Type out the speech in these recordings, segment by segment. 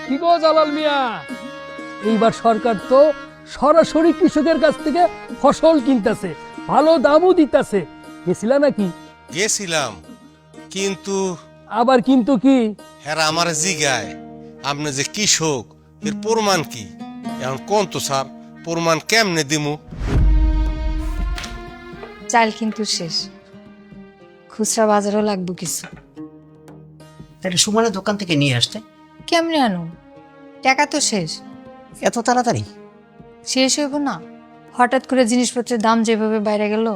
কি গো জালাল মিয়া, এইবার সরকার তো সরাসরি কৃষকের কাছ থেকে ফসল কিনতেছে, ভালো দামও দিতেছে। গেছিলা নাকি? গেছিলাম, কিন্তু আবার কিন্তু কি? হেরা আমার জিগায় আপনি যে কৃষক এর প্রমাণ কি? এখন কোন তো স্যার, প্রমাণ কেমনে দিমু? চাল কিন্তু শেষ, খুচরা বাজারও লাগবে কিছু। তাহলে সুমনের দোকান থেকে নিয়ে আসতে। কেমনে আনো? টাকা তো শেষ। এত তাড়াতাড়ি? শেষ হইব না, হঠাৎ করে জিনিসপত্রের দাম যেভাবে বাইরে গেল।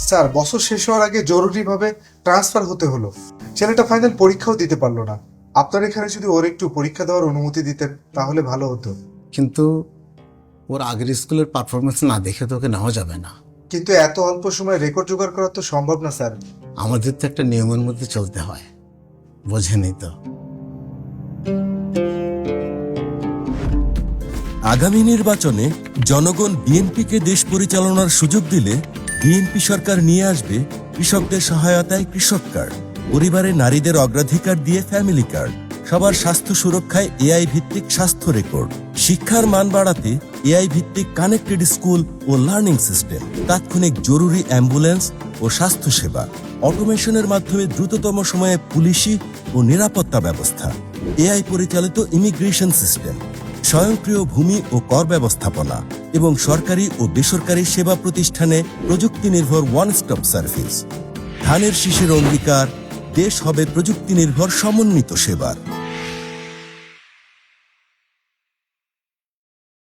স্যার, বছর শেষ হওয়ার আগে জরুরিভাবে ট্রান্সফার হতে হলো। ছেলেটা ফাইনাল পরীক্ষাও দিতে পারলো না। আপনার এখানে যদি ওর একটু পরীক্ষা দেওয়ার অনুমতি দিতেন তাহলে ভালো হতো। কিন্তু ওর আগের স্কুলের পারফরমেন্স না দেখে তো ওকে নেওয়া যাবে না। কিন্তু এত অল্প সময় রেকর্ড জোগাড় করা তো সম্ভব না স্যার। আমাদের তো একটা নিয়মের মধ্যে চলতে হয়, বোঝেনি তো। আগামী নির্বাচনে জনগণ বিএনপিকে দেশ পরিচালনার সুযোগ দিলে বিএনপি সরকার নিয়ে আসবে কৃষকদের সহায়তায় কৃষক কার্ড, পরিবারে নারীদের অগ্রাধিকার দিয়ে ফ্যামিলি কার্ড, সবার স্বাস্থ্য সুরক্ষায় এআই ভিত্তিক স্বাস্থ্য রেকর্ড, শিক্ষার মান বাড়াতে এআই ভিত্তিক কানেক্টেড স্কুল ও লার্নিং সিস্টেম, তাৎক্ষণিক জরুরি অ্যাম্বুলেন্স ও স্বাস্থ্যসেবা, অটোমেশনের মাধ্যমে দ্রুততম সময়ে পুলিশি ও নিরাপত্তা ব্যবস্থা, এআই পরিচালিত ইমিগ্রেশন সিস্টেম, স্বয়ংক্রিয় ভূমি ও কর ব্যবস্থাপনা এবং সরকারি ও বেসরকারি সেবা প্রতিষ্ঠানে প্রযুক্তি নির্ভর ওয়ান স্টপ সার্ভিস। ধানের শীষের অঙ্গীকার, দেশ হবে প্রযুক্তি নির্ভর সমন্বিত সেবার।